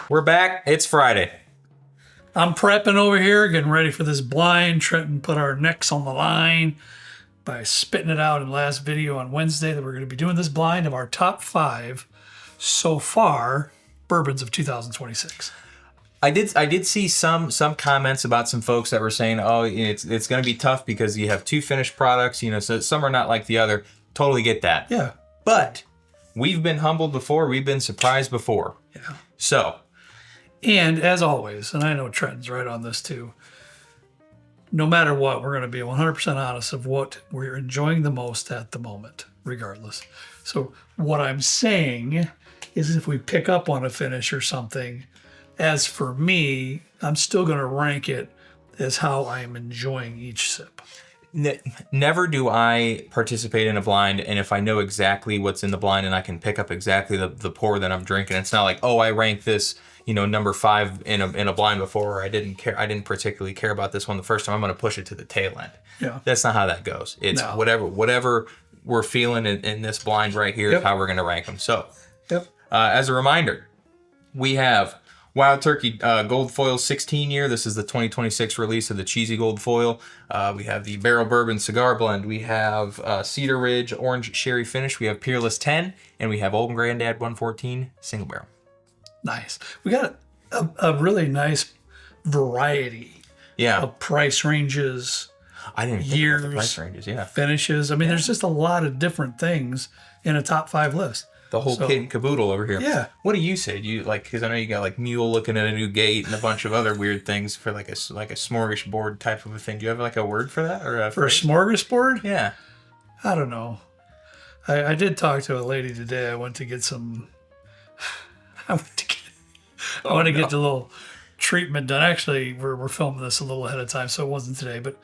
We're back. It's Friday. I'm prepping over here, getting ready for this blind. Trenton put our necks on the line by spitting it out in the last video on Wednesday that we're going to be doing this blind of our top 5 so far bourbons of 2026. I did see some comments about some folks that were saying, oh, it's going to be tough because you have 2 finished products, so some are not like the other. Totally get that. Yeah. But we've been humbled before. We've been surprised before. Yeah. So. And as always, and I know Trenton's right on this too, no matter what, we're going to be 100% honest of what we're enjoying the most at the moment, regardless. So what I'm saying is if we pick up on a finish or something, as for me, I'm still going to rank it as how I am enjoying each sip. Never do I participate in a blind, and if I know exactly what's in the blind and I can pick up exactly the pour that I'm drinking, it's not like, oh, I ranked this, number 5 in a blind before, or I didn't particularly care about this one the first time. I'm going to push it to the tail end. Yeah, that's not how that goes. It's whatever we're feeling in this blind right here is how we're going to rank them. So, as a reminder, we have Wild Turkey Gold Foil 16 year. This is the 2026 release of the Cheesy Gold Foil. We have the Barrel Bourbon Cigar Blend. We have Cedar Ridge Orange Sherry Finish. We have Peerless 10. And we have Old Granddad 114 Single Barrel. Nice. We got a really nice variety of price ranges. I didn't think about the price ranges, finishes. I mean, there's just a lot of different things in a top 5 list. The whole kit and caboodle over here. Yeah. What do you say? Do you because I know you got like mule looking at a new gate and a bunch of other weird things for like a smorgasbord type of a thing. Do you have like a word for that or for a smorgasbord? Yeah. I don't know. I did talk to a lady today. I went to get some. I want to get the little treatment done. Actually, we're filming this a little ahead of time, so it wasn't today, but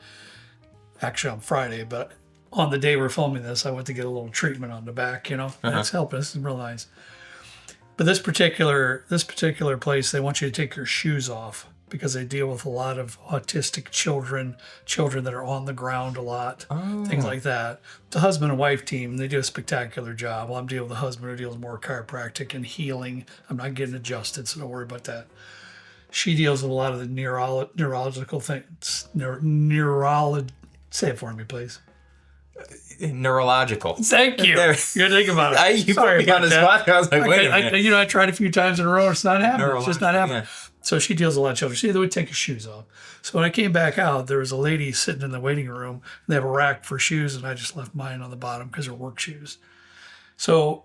actually on Friday. But on the day we're filming this, I went to get a little treatment on the back. And it's helping. This is real nice. But this particular place, they want you to take your shoes off because they deal with a lot of autistic children that are on the ground a lot, things like that. The husband and wife team, they do a spectacular job. Well, I'm dealing with the husband who deals more chiropractic and healing. I'm not getting adjusted, so don't worry about that. She deals with a lot of the neurological things. Say it for me, please. Neurological. Thank you. You're thinking about it. You put me on the spot. I was like, wait a minute. I tried a few times in a row. It's not happening. It's just not happening. Yeah. So she deals with a lot of children. They would take her shoes off. So when I came back out, there was a lady sitting in the waiting room. And they have a rack for shoes, and I just left mine on the bottom because they're work shoes. So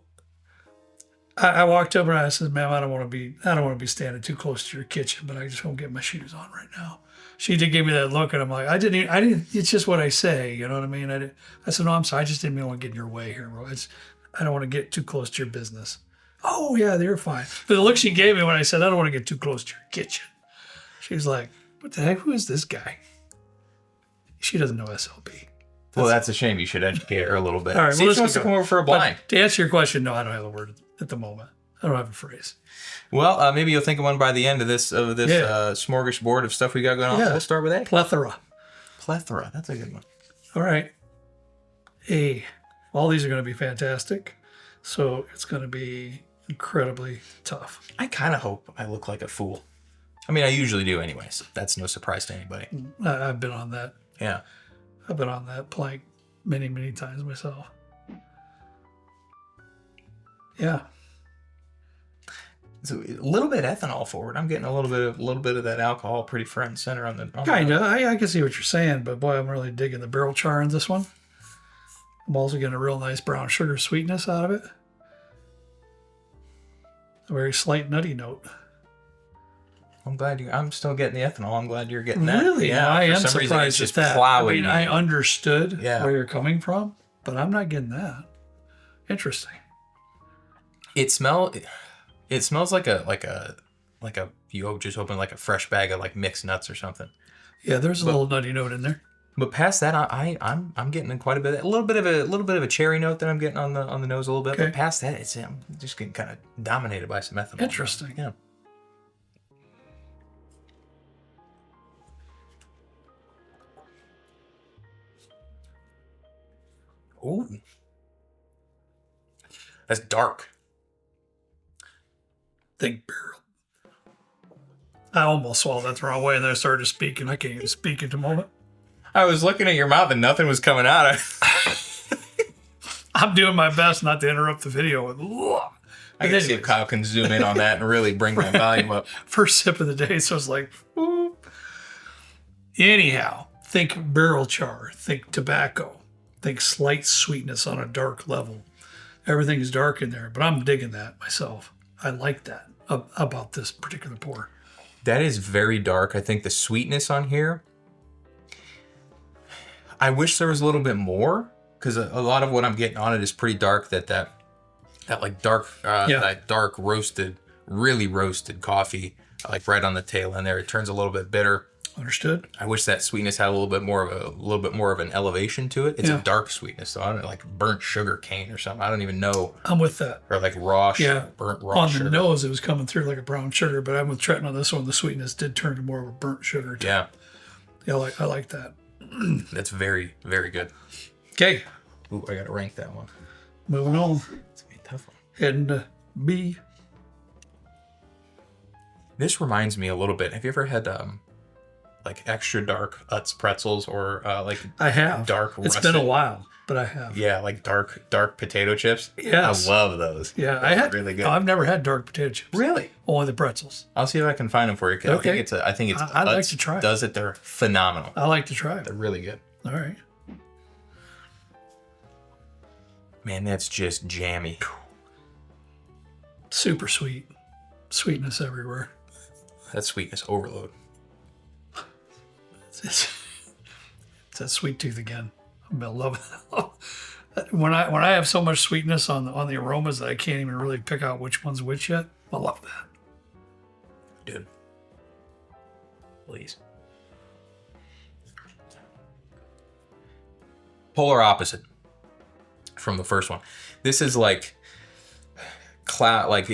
I walked up and I said, "Ma'am, I don't want to be standing too close to your kitchen, but I just won't get my shoes on right now." She did give me that look, and I'm like, I didn't. It's just what I say, you know what I mean? I said, "No, I'm sorry. I just didn't want to get in your way here, bro. I don't want to get too close to your business." Oh yeah, they're fine. But the look she gave me when I said, "I don't want to get too close to your kitchen," she was like, "What the heck? Who is this guy?" She doesn't know SLB. Well, that's a shame. You should educate her a little bit. All right, see if she wants to come over for a blind. But to answer your question, no, I don't have a word at the moment. I don't have a phrase. Well, maybe you'll think of one by the end of this smorgasbord of stuff we got going on. We'll start with A. Plethora. That's a good one. All right. A. All these are going to be fantastic. So it's going to be incredibly tough. I kind of hope I look like a fool. I mean, I usually do anyways. That's no surprise to anybody. I've been on that. Yeah. I've been on that plank many, many times myself. Yeah. So a little bit ethanol forward. I'm getting a little bit of that alcohol pretty front and center on the. Kinda. I can see what you're saying, but boy, I'm really digging the barrel char in this one. I'm also getting a real nice brown sugar sweetness out of it. A very slight nutty note. I'm still getting the ethanol. I'm glad you're getting that. Really? Yeah. I am for some reason, surprised it's at just that. plowing. I mean, I understood Yeah. where you're coming from, but I'm not getting that. Interesting. It smells like a you just opened like a fresh bag of like mixed nuts or something. Yeah, there's a little nutty note in there. But past that, I'm getting quite a little bit of a cherry note that I'm getting on the nose a little bit. Okay. But past that, I'm just getting kind of dominated by some ethanol. Interesting. Yeah. Ooh. That's dark. Think I almost swallowed that the wrong way, and then I started speaking. I can't even speak at the moment. I was looking at your mouth and nothing was coming out. I'm doing my best not to interrupt the video with. I can see if Kyle can zoom in on that and really bring that volume up. First sip of the day, so it's like. Ooh. Anyhow, think barrel char, think tobacco, think slight sweetness on a dark level. Everything is dark in there, but I'm digging that myself. I like that about this particular pour. That is very dark. I think the sweetness on here, I wish there was a little bit more, because a lot of what I'm getting on it is pretty dark. That like dark, that dark roasted, really roasted coffee, like right on the tail end there. It turns a little bit bitter. Understood. I wish that sweetness had a little bit more of an elevation to it. It's a dark sweetness, so I don't know, like burnt sugar cane or something. I don't even know. I'm with that. Or like burnt raw on sugar. The nose, it was coming through like a brown sugar, but I'm with Trenton on this one. The sweetness did turn to more of a burnt sugar. Yeah. Yeah, I like that. That's very, very good. Okay. Ooh, I gotta rank that one. Moving on. It's gonna be a tough one. Heading to B. This reminds me a little bit. Have you ever had like extra dark Utz pretzels or like I have dark It's russet? been a while, but I have. Yeah, like dark potato chips. Yes. I love those. Yeah, I had really good. No, I've never had dark potato chips. Really? Only the pretzels. I'll see if I can find them for you. Okay. I think it's I'd Utz like to try. Does it? They're phenomenal. I like to try it. They're really good. All right. Man, that's just jammy. Super sweet. Sweetness everywhere. That's sweetness overload. It's that sweet tooth again. I'm gonna love it. When I have so much sweetness on the aromas that I can't even really pick out which one's which yet. I love that. Dude. Please. Polar opposite from the first one. This is like cloud, like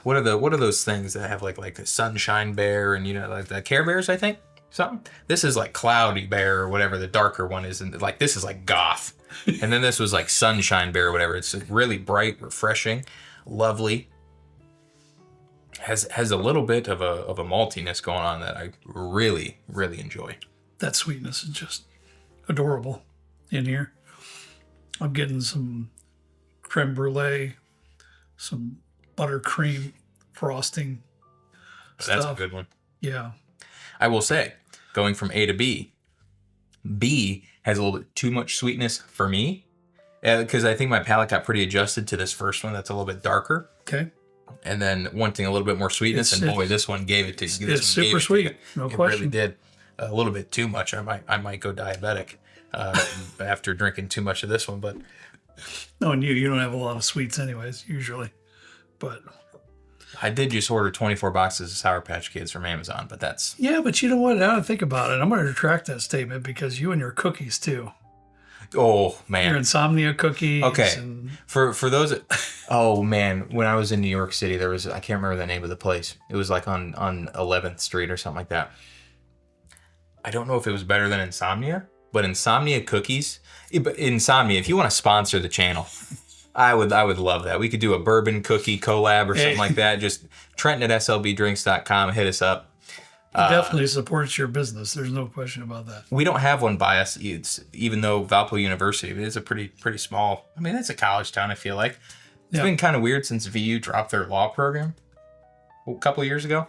what are those things that have like a sunshine bear and like the Care Bears, I think, something. This is like cloudy bear or whatever the darker one is, and like this is like goth, and then this was like sunshine bear or whatever. It's really bright, refreshing, lovely. Has a little bit of a maltiness going on that I really, really enjoy. That sweetness is just adorable in here. I'm getting some creme brulee, some buttercream frosting. That's a good one. Yeah. I will say, going from A to B, B has a little bit too much sweetness for me, because I think my palate got pretty adjusted to this first one that's a little bit darker. Okay. And then wanting a little bit more sweetness, and boy, this one gave it to you. It's super sweet, no question. It really did. A little bit too much. I might go diabetic after drinking too much of this one, but no, and you don't have a lot of sweets anyways, usually. But I did just order 24 boxes of Sour Patch Kids from Amazon, but that's... Yeah, but you know what? Now that I think about it, I'm going to retract that statement, because you and your cookies, too. Oh, man. Your insomnia cookies. Okay. For those... Oh, man. When I was in New York City, there was... I can't remember the name of the place. It was like on 11th Street or something like that. I don't know if it was better than Insomnia, but Insomnia cookies... Insomnia, if you want to sponsor the channel... I would love that. We could do a bourbon cookie collab or something like that. Just Trenton at slbdrinks.com. Hit us up. It definitely supports your business. There's no question about that. We don't have one by us, even though Valpo University is a pretty small... I mean, it's a college town, I feel like. It's been kind of weird since VU dropped their law program a couple of years ago.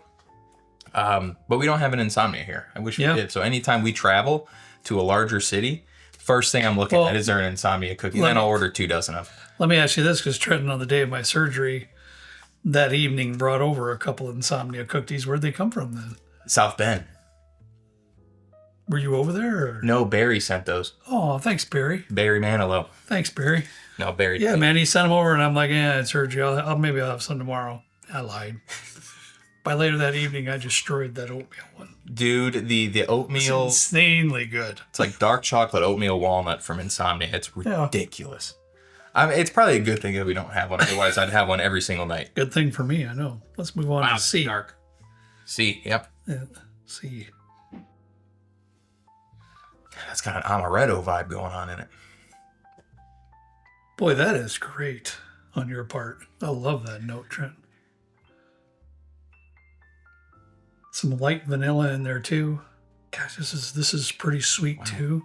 But we don't have an Insomnia here. I wish we did. So anytime we travel to a larger city, first thing I'm looking at is there an Insomnia cookie. Then I'll order 2 dozen of them. Let me ask you this, because Trenton, on the day of my surgery that evening, brought over a couple of Insomnia cookies. Where'd they come from then? South Bend. Were you over there? Or? No, Barry sent those. Oh, thanks, Barry. Barry Manilow. Thanks, Barry. No, Barry. Yeah, man, he sent them over, and I'm like, yeah, it's surgery. Maybe I'll have some tomorrow. I lied. By later that evening, I destroyed that oatmeal one. Dude, the oatmeal... It's insanely good. It's like dark chocolate oatmeal walnut from Insomnia. It's ridiculous. I mean, it's probably a good thing that we don't have one. Otherwise, I'd have one every single night. Good thing for me, I know. Let's move on to C. Dark. C, yep. Yeah, C. That's got an amaretto vibe going on in it. Boy, that is great on your part. I love that note, Trent. Some light vanilla in there too. Gosh, this is pretty sweet too.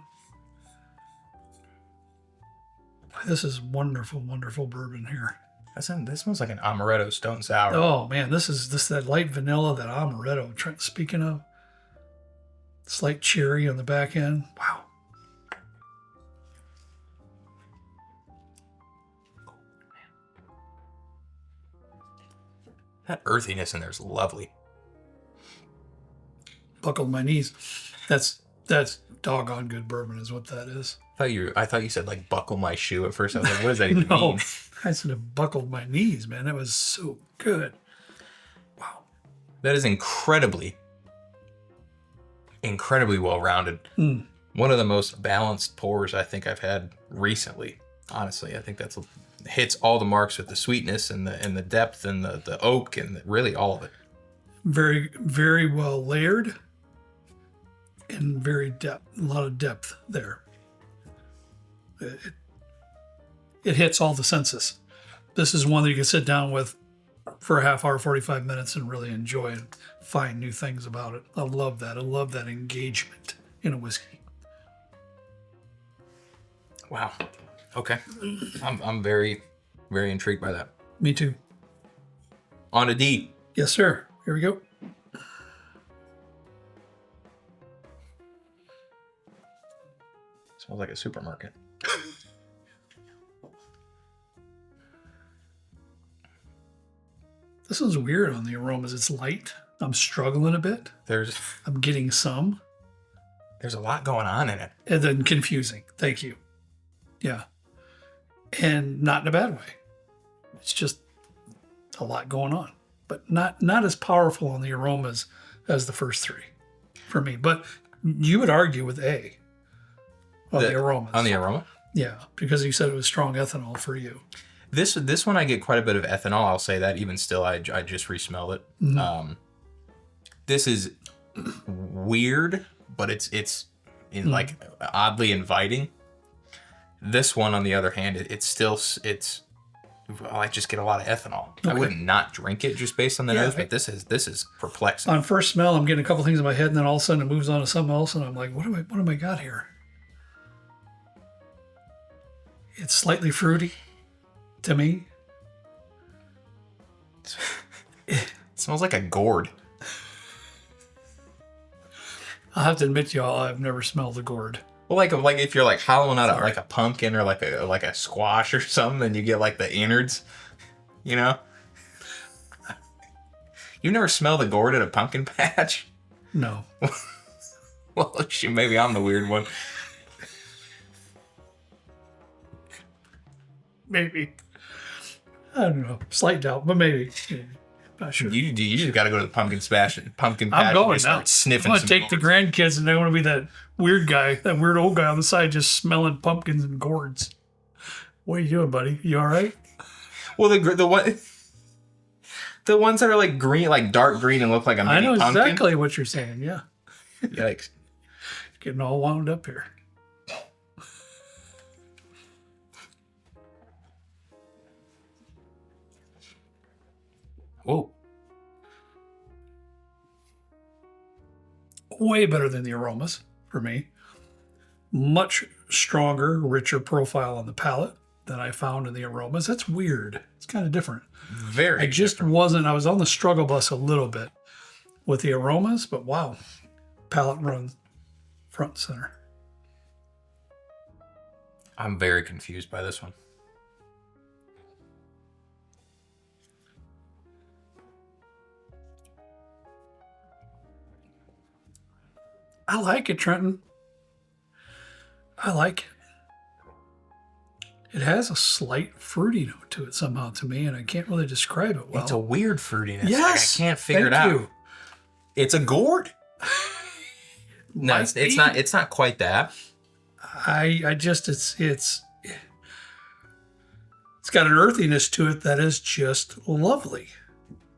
This is wonderful, wonderful bourbon here. This smells like an amaretto stone sour. Oh man, this that light vanilla, that amaretto. Speaking of, slight cherry on the back end. Wow. That earthiness in there is lovely. Buckled my knees. That's doggone good bourbon is what that is. I thought you said like buckle my shoe at first. I was like, what does that even mean? I said it buckled my knees, man. That was so good. Wow. That is incredibly well-rounded. One of the most balanced pours I think I've had recently. Honestly, I think that's hits all the marks with the sweetness and the depth and the oak and really all of it. Very, very well layered and a lot of depth there. It hits all the senses. This is one that you can sit down with for a half hour, 45 minutes and really enjoy and find new things about it. I love that. I love that engagement in a whiskey. Wow. Okay. I'm very, very intrigued by that. Me too. On to D. Yes, sir. Here we go. Smells like a supermarket. This is weird on the aromas. It's light. I'm struggling a bit. I'm getting some. There's a lot going on in it. And then confusing. Thank you. Yeah. And not in a bad way. It's just a lot going on. But not as powerful on the aromas as the first three for me. But you would argue with A on the aromas. On the aroma? Yeah, because you said it was strong ethanol for you. This one I get quite a bit of ethanol. I'll say that. Even still, I just re-smelled it. Mm-hmm. This is weird, but it's like oddly inviting. This one, on the other hand, I just get a lot of ethanol. Okay. I wouldn't not drink it just based on the nose, but this is perplexing. On first smell, I'm getting a couple things in my head, and then all of a sudden it moves on to something else, and I'm like, what am I got here? It's slightly fruity to me. It smells like a gourd. I'll have to admit to y'all, I've never smelled a gourd. Well, like if you're like hollowing out like a pumpkin or like a squash or something, and you get like the innards, you know. You never smelled a gourd at a pumpkin patch? No. Well, shoot, maybe I'm the weird one. Maybe. I don't know. Slight doubt, but maybe. Not sure. You just got to go to the pumpkin patch. I'm going now. Sniffing. I'm going to take the grandkids, and I want to be that weird old guy on the side just smelling pumpkins and gourds. What are you doing, buddy? You all right? Well, the ones that are like green, like dark green and look like a mini pumpkin. I know exactly what you're saying, yeah. Yikes. Getting all wound up here. Whoa. Way better than the aromas for me. Much stronger, richer profile on the palate than I found in the aromas. That's weird. It's kind of different. Very I just different. I was on the struggle bus a little bit with the aromas, but wow. Palate runs front and center. I'm very confused by this one. I like it, Trenton. I like it. It has a slight fruity note to it somehow to me, and I can't really describe it well. It's a weird fruitiness. Yes, like I can't figure it out. It's a gourd. No, it's not quite that. It's got an earthiness to it that is just lovely,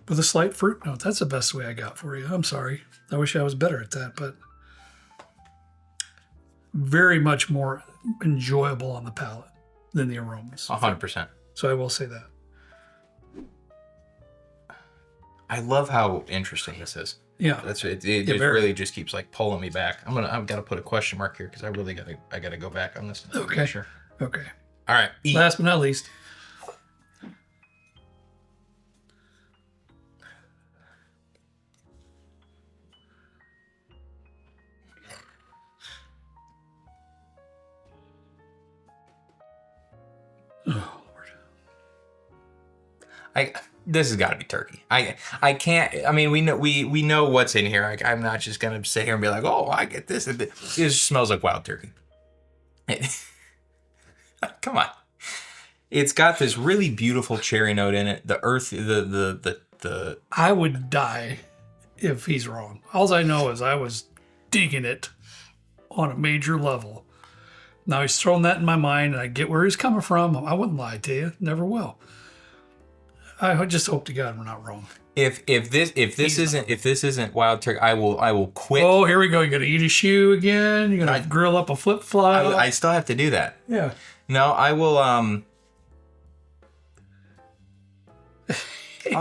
with a slight fruit note. That's the best way I got for you. I'm sorry. I wish I was better at that, but very much more enjoyable on the palate than the aromas. 100%. So I will say that. I love how interesting this is. Yeah. It just really just keeps like pulling me back. I've got to put a question mark here because I really gotta go back on this. Okay. Sure. Okay. All right. Last but not least. Oh Lord. This has got to be turkey. I can't. I mean, we know what's in here. I'm not just gonna sit here and be like, oh, I get this. It just smells like wild turkey. Come on. It's got this really beautiful cherry note in it. The earth, the. I would die if he's wrong. All I know is I was digging it on a major level. Now he's thrown that in my mind, and I get where he's coming from. I wouldn't lie to you. Never will. I just hope to God we're not wrong. If this isn't wild turkey, I will quit. Oh, here we go. You're gonna eat a shoe again. You're gonna grill up a flip flop. I still have to do that. Yeah. No, I will. I'll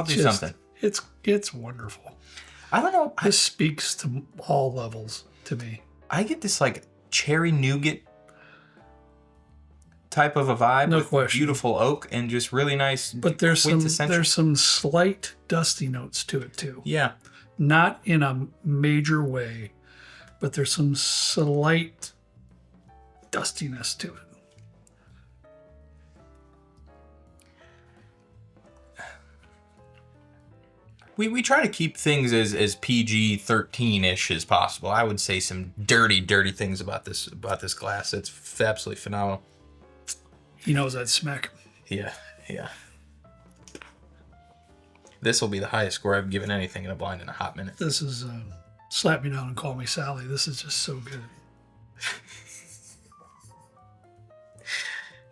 do something. It's wonderful. I don't know. This speaks to all levels to me. I get this like cherry nougat type of a vibe. No with question. Beautiful oak and just really nice. But there's some slight dusty notes to it too. Yeah. Not in a major way, but there's some slight dustiness to it. We try to keep things as PG-13-ish as possible. I would say some dirty things about this glass. It's absolutely phenomenal. He knows that smack. Yeah. This will be the highest score I've given anything in a blind in a hot minute. This is slap me down and call me Sally. This is just so good.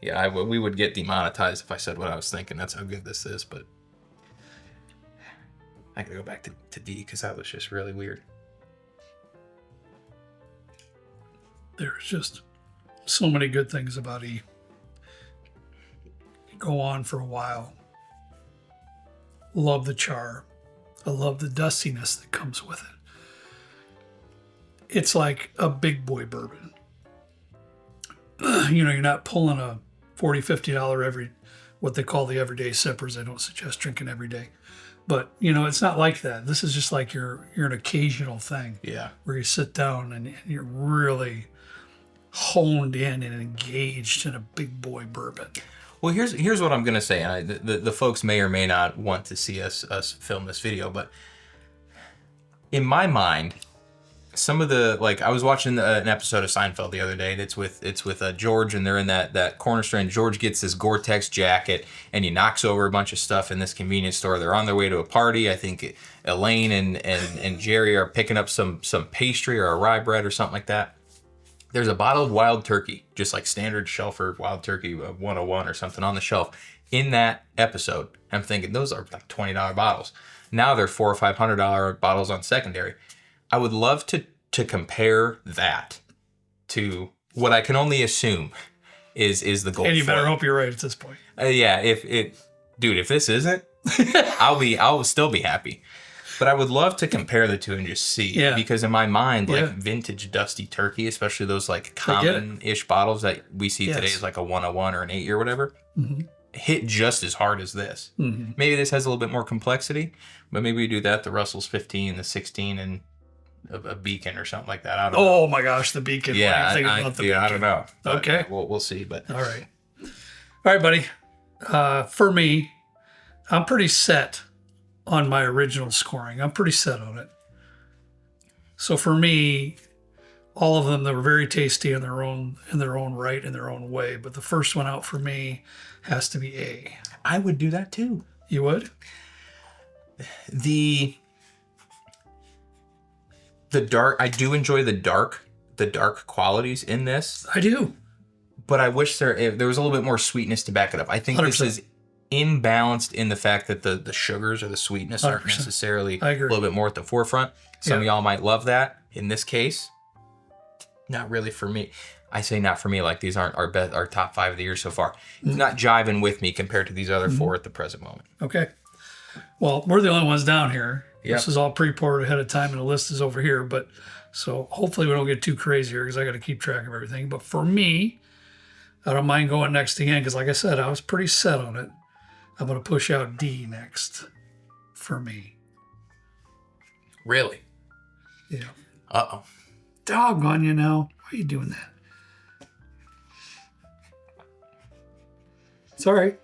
Yeah, we would get demonetized if I said what I was thinking. That's how good this is, but I gotta go back to D because that was just really weird. There's just so many good things about E. Go on for a while. Love the char. I love the dustiness that comes with it. It's like a big boy bourbon. You're not pulling a $40, $50 what they call the everyday sippers. I don't suggest drinking every day. But, it's not like that. This is just like you're an occasional thing. Yeah. Where you sit down and you're really honed in and engaged in a big boy bourbon. Well, here's what I'm gonna say, and the folks may or may not want to see us film this video, but in my mind, some of the I was watching an episode of Seinfeld the other day. And it's with George, and they're in that corner store, and George gets this Gore-Tex jacket, and he knocks over a bunch of stuff in this convenience store. They're on their way to a party. I think Elaine and Jerry are picking up some pastry or a rye bread or something like that. There's a bottle of wild turkey, just like standard shelfer wild turkey 101 or something on the shelf in that episode. I'm thinking those are like $20 bottles. Now they're $400 or $500 bottles on secondary. I would love to compare that to what I can only assume is the gold. And you better hope you're right at this point. Yeah, if this isn't, I'll still be happy. But I would love to compare the two and just see. Yeah. Because in my mind, vintage dusty turkey, especially those common-ish bottles that we see today is like a 101 or an 8 year or whatever, hit just as hard as this. Mm-hmm. Maybe this has a little bit more complexity, but maybe we do that, the Russell's 15, the 16, and a Beacon or something like that. I don't know. Oh my gosh, the Beacon. Yeah, I don't know. Okay. We'll see. But All right, buddy. For me, I'm pretty set on my original scoring. I'm pretty set on it. So for me, all of them, they were very tasty in their own right, in their own way. But the first one out for me has to be A. I would do that too. You would? The dark, I do enjoy the dark qualities in this. I do. But I wish there was a little bit more sweetness to back it up. I think 100%. This is imbalanced in the fact that the sugars or the sweetness 100%. Aren't necessarily a little bit more at the forefront. Some of y'all might love that. In this case, not really for me. I say not for me, like these aren't our top 5 of the year so far. It's not jiving with me compared to these other 4 at the present moment. Okay. Well, we're the only ones down here. Yep. This is all pre-poured ahead of time, and the list is over here. But so hopefully we don't get too crazy here because I got to keep track of everything. But for me, I don't mind going next again because, like I said, I was pretty set on it. I'm going to push out D next for me. Really? Yeah. Uh-oh. Doggone you now. Why are you doing that? It's all right.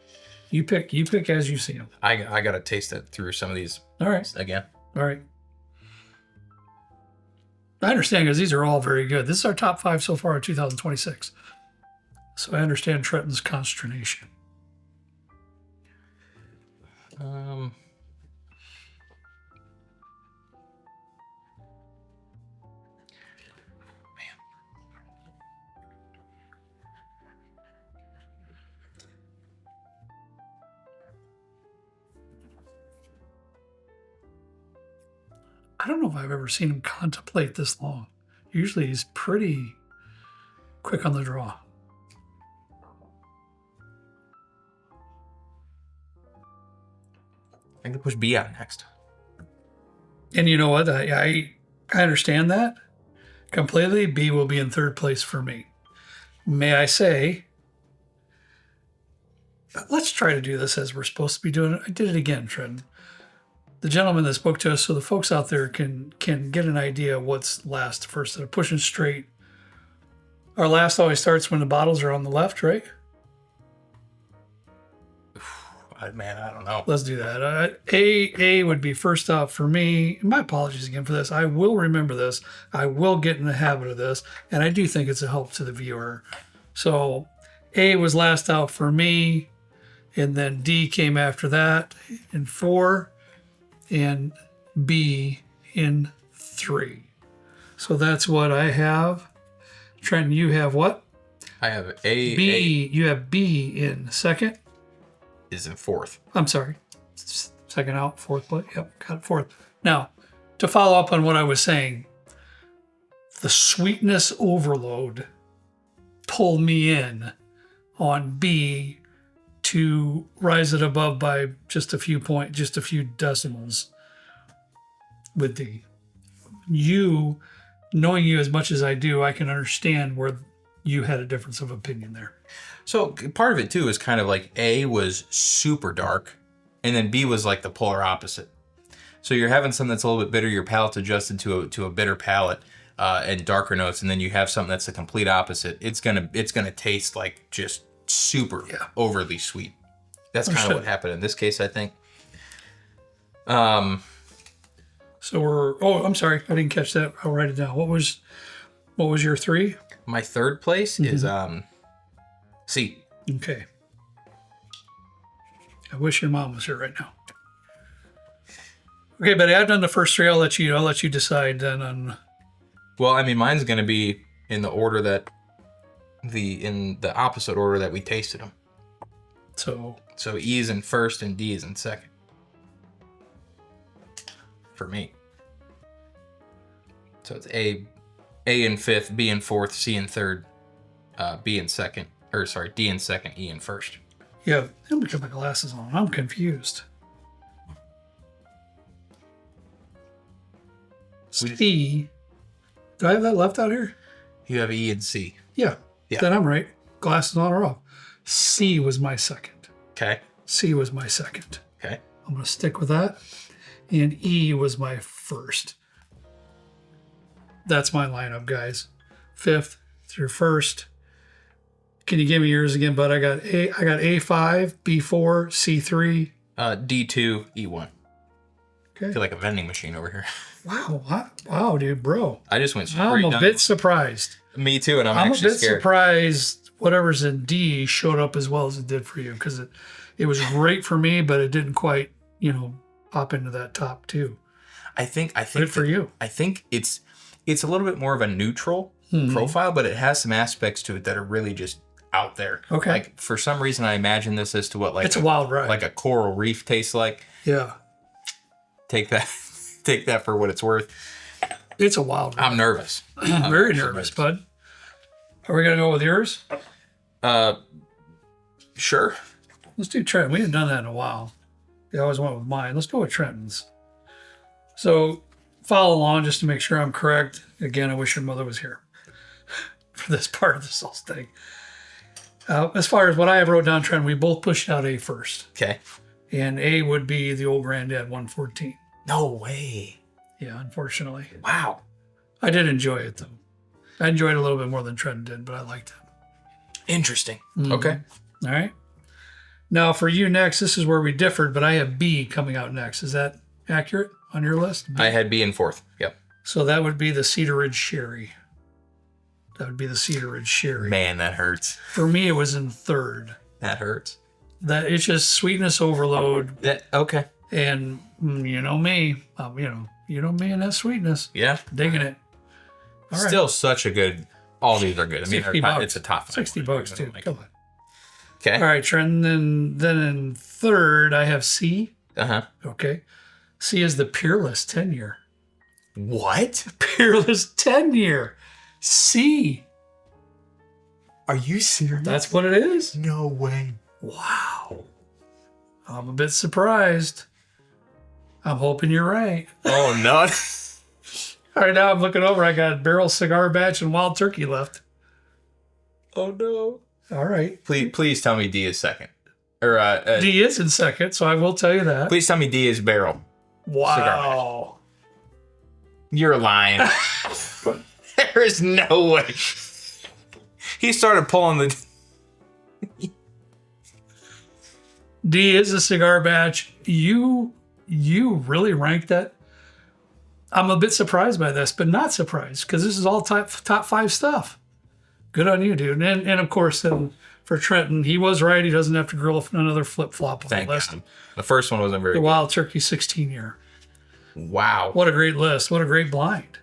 You pick as you see them. I got to taste it through some of these. All right. Again. All right. I understand because these are all very good. This is our top 5 so far in 2026. So I understand Trenton's consternation. I don't know if I've ever seen him contemplate this long. Usually he's pretty quick on the draw. I think they push B out next. And you know what? I understand that completely. B will be in third place for me. May I say, let's try to do this as we're supposed to be doing it. I did it again, Trenton. The gentleman that spoke to us, so the folks out there can get an idea of what's last first. They're pushing straight. Our last always starts when the bottles are on the left, right? Man, I don't know. Let's do that. A would be first out for me. My apologies again for this. I will remember this. I will get in the habit of this, and I do think it's a help to the viewer. So A was last out for me, and then D came after that in 4. And B in 3. So that's what I have. Trenton, you have what? I have A. B. You have B in second. Is in 4th. I'm sorry. Second out, 4th place. Yep, got it, 4th. Now, to follow up on what I was saying, the sweetness overload pulled me in on B to rise it above by just a few decimals with D. You, knowing you as much as I do, I can understand where you had a difference of opinion there. So part of it too is kind of like A was super dark, and then B was like the polar opposite. So you're having something that's a little bit bitter, your palate's adjusted to a bitter palate and darker notes, and then you have something that's the complete opposite. It's gonna taste like just super overly sweet. That's kind of what happened in this case, I think. So I'm sorry, I didn't catch that. I'll write it down. What was your 3? My third place is C. Okay. I wish your mom was here right now. Okay, buddy, I've done the first 3. I'll let you decide then on. Well, I mean, mine's going to be in the order that in the opposite order that we tasted them. So E is in first and D is in second. For me. So it's A in 5th, B in 4th, C in 3rd, D in second, E in first. Yeah, let me put my glasses on. I'm confused. C. Do I have that left out here? You have E and C. Yeah. Then I'm right. Glasses on or off. C was my second. Okay. C was my second. Okay. I'm going to stick with that. And E was my first. That's my lineup, guys. 5th through 1st. Can you give me yours again, bud? I got A5, B4, C3. D2, E1. Okay. I feel like a vending machine over here. Wow, dude, bro. I just went straight I'm a down. bit surprised. Me too, and I'm a actually bit scared. Surprised whatever's in D showed up as well as it did for you, because it was great for me, but it didn't quite, pop into that top 2. I think good for you. I think it's a little bit more of a neutral profile, but it has some aspects to it that are really just out there. Okay. Like for some reason, I imagine this as to what it's a wild ride, like a coral reef tastes like. Yeah. Take that for what it's worth. It's a wild ride. I'm nervous. Very nervous, bud. Are we gonna go with yours? Sure. Let's do Trent. We haven't done that in a while. They always went with mine. Let's go with Trenton's. So follow along just to make sure I'm correct. Again, I wish your mother was here for this part of this whole thing. As far as what I have wrote down, Trenton, we both pushed out A first. Okay. And A would be the old Granddad 114. No way. Yeah, unfortunately. Wow. I did enjoy it, though. I enjoyed it a little bit more than Trenton did, but I liked it. Interesting. Mm-hmm. Okay. All right. Now, for you next, this is where we differed, but I have B coming out next. Is that accurate on your list? B? I had B in fourth. Yep. So that would be the Cedar Ridge Sherry. That would be the Cedar Ridge Sherry. Man, that hurts. For me, it was in third. That hurts. That it's just sweetness overload. Okay. And you know me, you know me and that sweetness. Yeah. Digging it. All right. Still such a good. All these are good. I mean, it's a top 5. $60 too. Come on. Okay. All right, Trent. Then in third, I have C. Okay. C is the Peerless 10-year. What? Peerless 10-year. C. Are you serious? That's what it is. No way. Wow. I'm a bit surprised. I'm hoping you're right. Oh, no. All right, now I'm looking over. I got Barrel, Cigar Batch, and Wild Turkey left. Oh, no. All right. Please tell me D is second. Or D is in second, so I will tell you that. Please tell me D is Barrel. Wow. You're lying. There is no way. He started pulling the... D is a Cigar Batch. You really ranked that? I'm a bit surprised by this, but not surprised, because this is all top 5 stuff. Good on you, dude. And of course, then for Trenton, he was right. He doesn't have to grill another flip-flop on the list. God. The first one wasn't very good. The Wild Turkey 16-year. Wow. What a great list. What a great blind.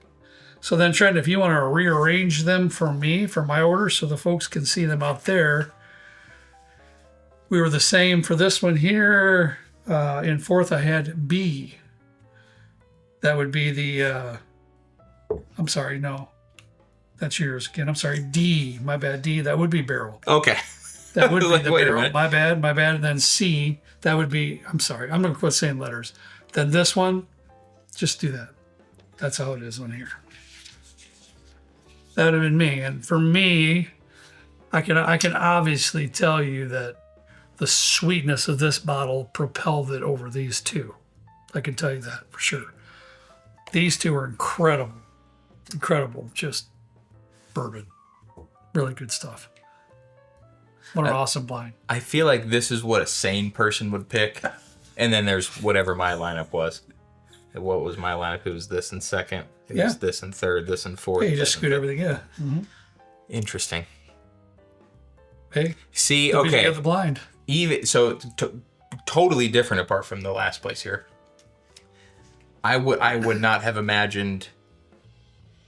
So then, Trenton, if you want to rearrange them for me, for my order, so the folks can see them out there, we were the same for this one here. In fourth, I had B. That would be the, I'm sorry, no. That's yours again. I'm sorry, D. My bad, D. That would be Barrel. Okay. That would be the Barrel. My bad. And then C, that would be, I'm sorry. I'm going to quit saying letters. Then this one, just do that. That's how it is on here. That would have been me. And for me, I can obviously tell you that the sweetness of this bottle propelled it over these two. I can tell you that for sure. These two are incredible. Incredible. Just bourbon. Really good stuff. What an awesome blind. I feel like this is what a sane person would pick. And then there's whatever my lineup was. What was my lineup? It was this in second. It was this in third, this in fourth. Hey, you just scoot everything, yeah. Mm-hmm. Interesting. Hey. See, okay. The blind. Even so, totally different apart from the last place here. I would not have imagined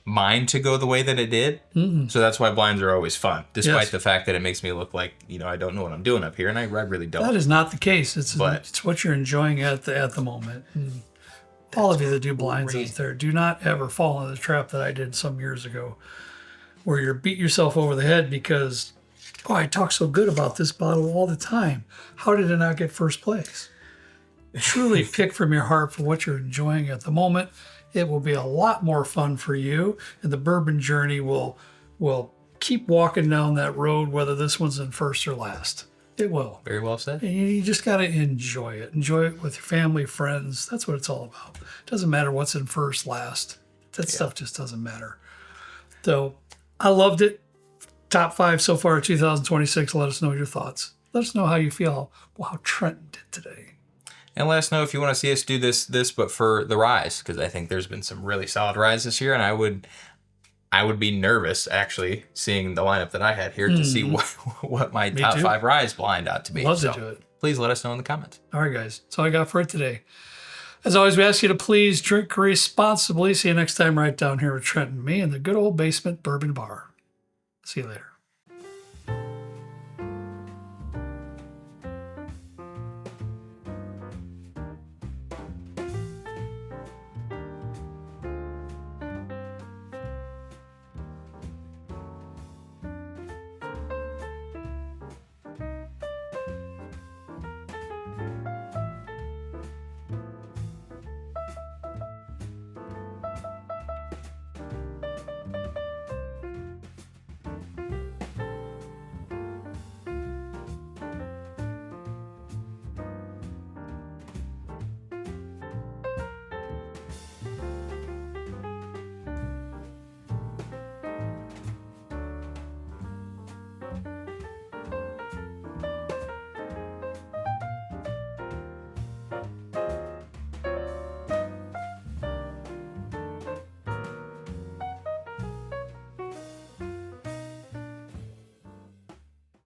mine to go the way that it did. Mm-mm. So that's why blinds are always fun, despite the fact that it makes me look like, I don't know what I'm doing up here, and I really don't. That is not the case. It's what you're enjoying at the moment. And all of you that do blinds out there, do not ever fall into the trap that I did some years ago, where you beat yourself over the head because, I talk so good about this bottle all the time. How did it not get first place? Truly pick from your heart for what you're enjoying at the moment. It will be a lot more fun for you, and the bourbon journey will keep walking down that road, whether this one's in first or last. It will. Very well said. And you just got to enjoy it. Enjoy it with your family, friends. That's what it's all about. It doesn't matter what's in first, last. That stuff just doesn't matter. So I loved it. Top 5 so far 2026. Let us know your thoughts. Let us know how you feel, how Trent did today. And let us know if you want to see us do this, but for the rise, because I think there's been some really solid rise this year, and I would be nervous actually seeing the lineup that I had here to see what my top 5 rise blind ought to be. Love to do it. Please let us know in the comments. All right, guys. That's all I got for it today. As always, we ask you to please drink responsibly. See you next time right down here with Trent and me in the good old basement bourbon bar. See you later.